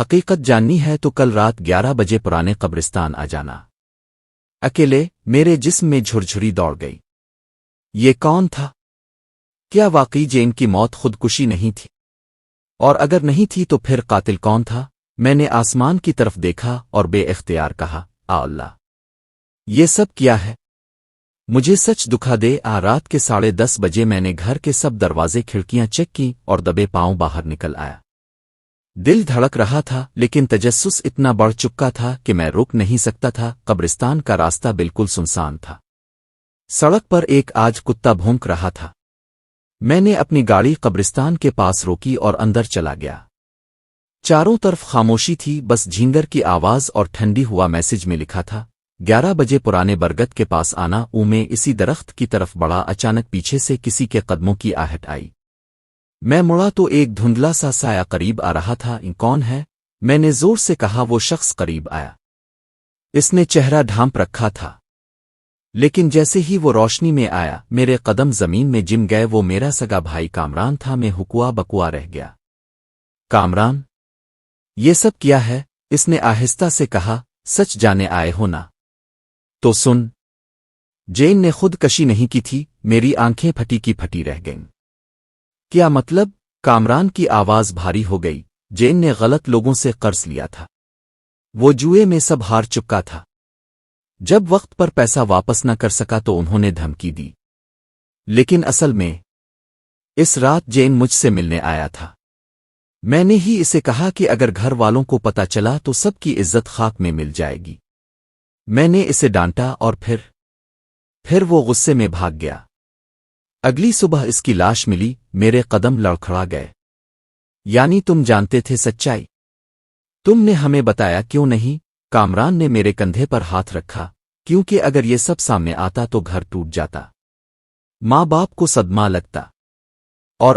حقیقت جاننی ہے تو کل رات 11 بجے پرانے قبرستان آ جانا۔ اکیلے میرے جسم میں جھرجھری دوڑ گئی۔ یہ کون تھا؟ کیا واقعی جین کی موت خودکشی نہیں تھی؟ اور اگر نہیں تھی تو پھر قاتل کون تھا؟ میں نے آسمان کی طرف دیکھا اور بے اختیار کہا، اللہ! یہ سب کیا ہے؟ مجھے سچ دکھا دے۔ رات کے 10:30 بجے میں نے گھر کے سب دروازے کھڑکیاں چیک کی اور دبے پاؤں باہر نکل آیا۔ دل دھڑک رہا تھا لیکن تجسس اتنا بڑھ چکا تھا کہ میں رک نہیں سکتا تھا۔ قبرستان کا راستہ بالکل سنسان تھا۔ سڑک پر ایک آج کتا بھونک رہا تھا۔ میں نے اپنی گاڑی قبرستان کے پاس روکی اور اندر چلا گیا۔ چاروں طرف خاموشی تھی، بس جھینگر کی آواز اور ٹھنڈی ہوا میسج میں لکھا تھا 11 بجے پرانے برگد کے پاس آنا۔ میں اسی درخت کی طرف بڑھا، اچانک پیچھے سے کسی کے قدموں کی آہٹ آئی۔ میں مڑا تو ایک دھندلا سا سایہ قریب آ رہا تھا۔ کون ہے؟ میں نے زور سے کہا۔ وہ شخص قریب آیا۔ اس نے چہرہ ڈھانپ رکھا تھا، لیکن جیسے ہی وہ روشنی میں آیا میرے قدم زمین میں جم گئے۔ وہ میرا سگا بھائی کامران تھا۔ میں ہکوا بکوا رہ گیا۔ کامران، یہ سب کیا ہے؟ اس نے آہستہ سے کہا۔ سچ جانے آئے ہو نا؟ تو سن، جین نے خود کشی نہیں کی تھی۔ میری آنکھیں پھٹی کی پھٹی رہ گئیں۔ کیا مطلب؟ کامران کی آواز بھاری ہو گئی۔ جین نے غلط لوگوں سے قرض لیا تھا۔ وہ جوئے میں سب ہار چکا تھا۔ جب وقت پر پیسہ واپس نہ کر سکا تو انہوں نے دھمکی دی۔ لیکن اصل میں اس رات جین مجھ سے ملنے آیا تھا۔ میں نے ہی اسے کہا کہ اگر گھر والوں کو پتہ چلا تو سب کی عزت خاک میں مل جائے گی۔ میں نے اسے ڈانٹا اور پھر وہ غصے میں بھاگ گیا۔ اگلی صبح اس کی لاش ملی۔ میرے قدم لڑکھڑا گئے۔ یعنی تم جانتے تھے سچائی؟ تم نے ہمیں بتایا کیوں نہیں؟ کامران نے میرے کندھے پر ہاتھ رکھا۔ کیونکہ اگر یہ سب سامنے آتا تو گھر ٹوٹ جاتا، ماں باپ کو صدمہ لگتا، اور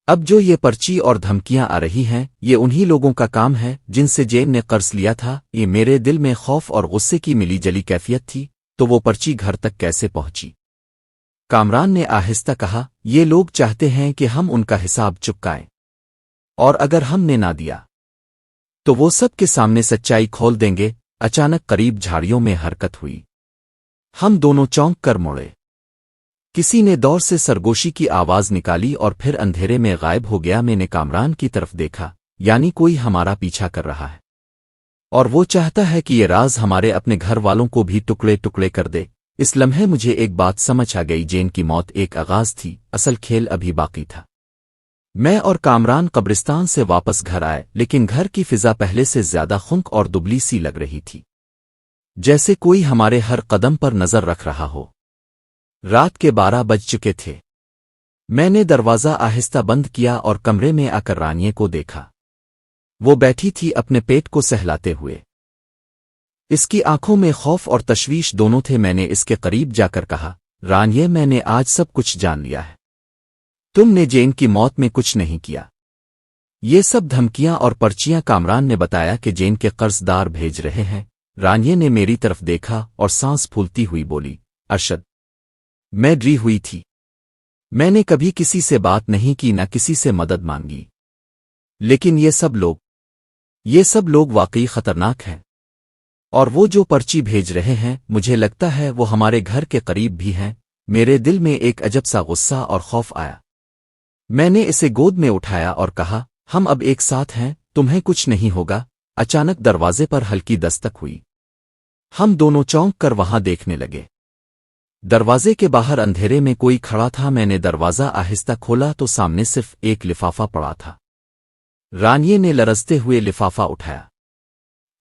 اب جو یہ پرچی اور دھمکیاں آ رہی ہیں یہ انہی لوگوں کا کام ہے جن سے جین نے قرض لیا تھا۔ یہ میرے دل میں خوف اور غصے کی ملی جلی کیفیت تھی۔ تو وہ پرچی گھر تک کیسے پہنچی؟ کامران نے آہستہ کہا، یہ لوگ چاہتے ہیں کہ ہم ان کا حساب چکائیں، اور اگر ہم نے نہ دیا تو وہ سب کے سامنے سچائی کھول دیں گے۔ اچانک قریب جھاڑیوں میں حرکت ہوئی۔ ہم دونوں چونک کر مڑے۔ کسی نے دور سے سرگوشی کی آواز نکالی اور پھر اندھیرے میں غائب ہو گیا۔ میں نے کامران کی طرف دیکھا، یعنی کوئی ہمارا پیچھا کر رہا ہے، اور وہ چاہتا ہے کہ یہ راز ہمارے اپنے گھر والوں کو بھی ٹکڑے ٹکڑے کر دے۔ اس لمحے مجھے ایک بات سمجھ آ گئی، جین کی موت ایک آغاز تھی، اصل کھیل ابھی باقی تھا۔ میں اور کامران قبرستان سے واپس گھر آئے، لیکن گھر کی فضا پہلے سے زیادہ خنک اور دبلی سی لگ رہی تھی، جیسے کوئی ہمارے ہر قدم پر نظر رکھ رہا ہو۔ رات کے 12 بج چکے تھے۔ میں نے دروازہ آہستہ بند کیا اور کمرے میں آ کر رانیے کو دیکھا۔ وہ بیٹھی تھی اپنے پیٹ کو سہلاتے ہوئے۔ اس کی آنکھوں میں خوف اور تشویش دونوں تھے۔ میں نے اس کے قریب جا کر کہا، رانیے، میں نے آج سب کچھ جان لیا ہے۔ تم نے جین کی موت میں کچھ نہیں کیا۔ یہ سب دھمکیاں اور پرچیاں کامران نے بتایا کہ جین کے قرض دار بھیج رہے ہیں۔ رانیے نے میری طرف دیکھا اور سانس پھولتی ہوئی بولی، ارشد! میں ڈری ہوئی تھی۔ میں نے کبھی کسی سے بات نہیں کی، نہ کسی سے مدد مانگی، لیکن یہ سب لوگ واقعی خطرناک ہیں، اور وہ جو پرچی بھیج رہے ہیں مجھے لگتا ہے وہ ہمارے گھر کے قریب بھی ہیں۔ میرے دل میں ایک عجب سا غصہ اور خوف آیا۔ میں نے اسے گود میں اٹھایا اور کہا، ہم اب ایک ساتھ ہیں، تمہیں کچھ نہیں ہوگا۔ اچانک دروازے پر ہلکی دستک ہوئی۔ ہم دونوں چونک کر وہاں دیکھنے لگے۔ دروازے کے باہر اندھیرے میں کوئی کھڑا تھا۔ میں نے دروازہ آہستہ کھولا تو سامنے صرف ایک لفافہ پڑا تھا۔ رانیے نے لرزتے ہوئے لفافہ اٹھایا۔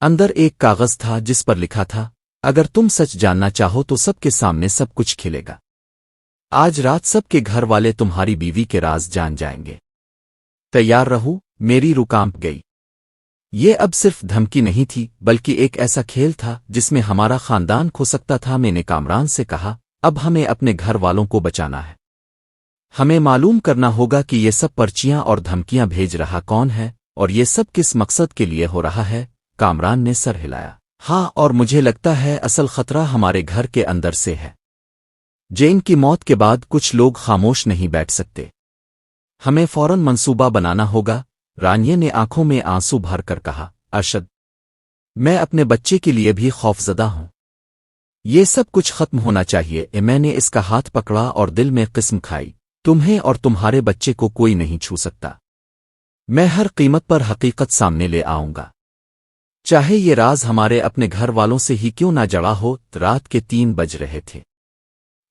اندر ایک کاغذ تھا جس پر لکھا تھا، اگر تم سچ جاننا چاہو تو سب کے سامنے سب کچھ کھلے گا۔ آج رات سب کے گھر والے تمہاری بیوی کے راز جان جائیں گے۔ تیار رہو۔ میری روح کانپ گئی۔ یہ اب صرف دھمکی نہیں تھی بلکہ ایک ایسا کھیل تھا جس میں ہمارا خاندان کھو سکتا تھا۔ میں نے کامران سے کہا، اب ہمیں اپنے گھر والوں کو بچانا ہے۔ ہمیں معلوم کرنا ہوگا کہ یہ سب پرچیاں اور دھمکیاں بھیج رہا کون ہے، اور یہ سب کس مقصد کے لیے ہو رہا ہے۔ کامران نے سر ہلایا۔ ہاں، اور مجھے لگتا ہے اصل خطرہ ہمارے گھر کے اندر سے ہے۔ جین کی موت کے بعد کچھ لوگ خاموش نہیں بیٹھ سکتے۔ ہمیں فوراً منصوبہ بنانا ہوگا۔ رانیے نے آنکھوں میں آنسو بھر کر کہا، ارشد، میں اپنے بچے کے لیے بھی خوفزدہ ہوں۔ یہ سب کچھ ختم ہونا چاہیے۔ میں نے اس کا ہاتھ پکڑا اور دل میں قسم کھائی، تمہیں اور تمہارے بچے کو کوئی نہیں چھو سکتا۔ میں ہر قیمت پر حقیقت سامنے لے آؤں گا، چاہے یہ راز ہمارے اپنے گھر والوں سے ہی کیوں نہ جڑا ہو۔ رات کے 3 بج رہے تھے۔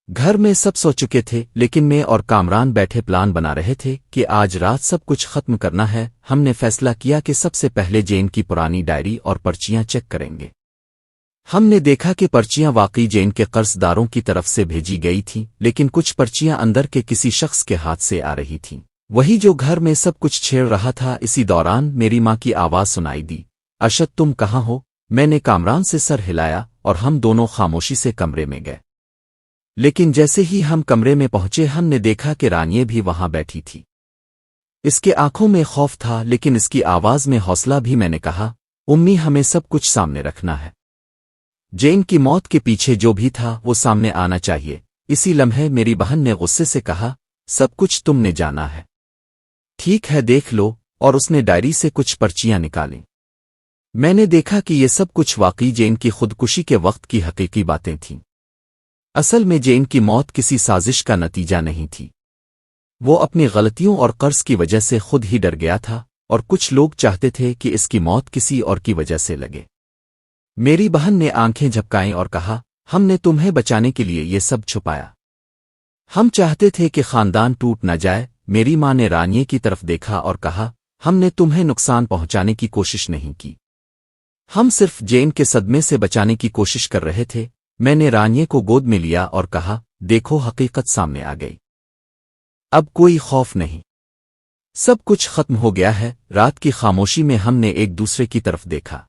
گھر میں سب سو چکے تھے، لیکن میں اور کامران بیٹھے پلان بنا رہے تھے کہ آج رات سب کچھ ختم کرنا ہے۔ ہم نے فیصلہ کیا کہ سب سے پہلے جین کی پرانی ڈائری اور پرچیاں چیک کریں گے۔ ہم نے دیکھا کہ پرچیاں واقعی جین کے قرض داروں کی طرف سے بھیجی گئی تھیں، لیکن کچھ پرچیاں اندر کے کسی شخص کے ہاتھ سے آ رہی تھیں، وہی جو گھر میں سب کچھ چھیڑ رہا تھا۔ اسی دوران میری ماں کی آواز سنائی دی، ارشد تم کہاں ہو؟ میں نے کامران سے سر ہلایا اور ہم دونوں خاموشی سے کمرے میں گئے۔ لیکن جیسے ہی ہم کمرے میں پہنچے ہم نے دیکھا کہ رانیے بھی وہاں بیٹھی تھی۔ اس کے آنکھوں میں خوف تھا، لیکن اس کی آواز میں حوصلہ بھی۔ میں نے کہا، امی ہمیں سب کچھ سامنے رکھنا ہے۔ جین کی موت کے پیچھے جو بھی تھا وہ سامنے آنا چاہیے۔ اسی لمحے میری بہن نے غصے سے کہا، سب کچھ تم نے جانا ہے؟ ٹھیک ہے دیکھ لو، اور اس نے ڈائری سے کچھ پرچیاں نکالیں۔ میں نے دیکھا کہ یہ سب کچھ واقعی جین کی خودکشی کے وقت کی حقیقی باتیں تھیں۔ اصل میں جین کی موت کسی سازش کا نتیجہ نہیں تھی، وہ اپنی غلطیوں اور قرض کی وجہ سے خود ہی ڈر گیا تھا، اور کچھ لوگ چاہتے تھے کہ اس کی موت کسی اور کی وجہ سے لگے۔ میری بہن نے آنکھیں جھپکائیں اور کہا، ہم نے تمہیں بچانے کے لیے یہ سب چھپایا، ہم چاہتے تھے کہ خاندان ٹوٹ نہ جائے۔ میری ماں نے رانیے کی طرف دیکھا اور کہا، ہم نے تمہیں نقصان پہنچانے کی کوشش نہیں کی، ہم صرف جین کے صدمے سے بچانے کی کوشش کر رہے تھے۔ میں نے رانیے کو گود میں لیا اور کہا، دیکھو حقیقت سامنے آ گئی، اب کوئی خوف نہیں، سب کچھ ختم ہو گیا ہے۔ رات کی خاموشی میں ہم نے ایک دوسرے کی طرف دیکھا،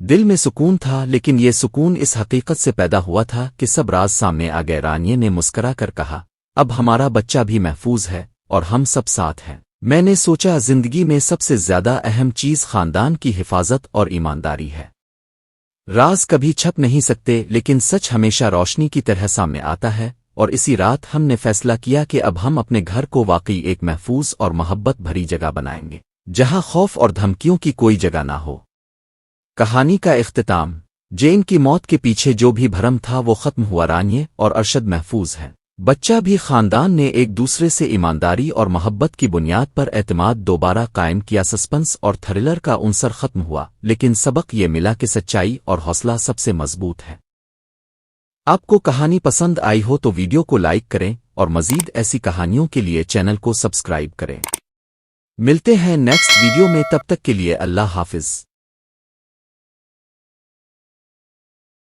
دل میں سکون تھا، لیکن یہ سکون اس حقیقت سے پیدا ہوا تھا کہ سب راز سامنے آ گئے۔ رانیے نے مسکرا کر کہا، اب ہمارا بچہ بھی محفوظ ہے اور ہم سب ساتھ ہیں۔ میں نے سوچا زندگی میں سب سے زیادہ اہم چیز خاندان کی حفاظت اور ایمانداری ہے۔ راز کبھی چھپ نہیں سکتے، لیکن سچ ہمیشہ روشنی کی طرح سامنے آتا ہے، اور اسی رات ہم نے فیصلہ کیا کہ اب ہم اپنے گھر کو واقعی ایک محفوظ اور محبت بھری جگہ بنائیں گے، جہاں خوف اور دھمکیوں کی کوئی جگہ نہ ہو۔ کہانی کا اختتام۔ جین کی موت کے پیچھے جو بھی بھرم تھا وہ ختم ہوا۔ رانیے اور ارشد محفوظ ہیں، بچہ بھی، خاندان نے ایک دوسرے سے ایمانداری اور محبت کی بنیاد پر اعتماد دوبارہ قائم کیا۔ سسپنس اور تھرلر کا عنصر ختم ہوا، لیکن سبق یہ ملا کہ سچائی اور حوصلہ سب سے مضبوط ہے۔ آپ کو کہانی پسند آئی ہو تو ویڈیو کو لائک کریں، اور مزید ایسی کہانیوں کے لیے چینل کو سبسکرائب کریں۔ ملتے ہیں نیکسٹ ویڈیو میں، تب تک کے لیے اللہ حافظ۔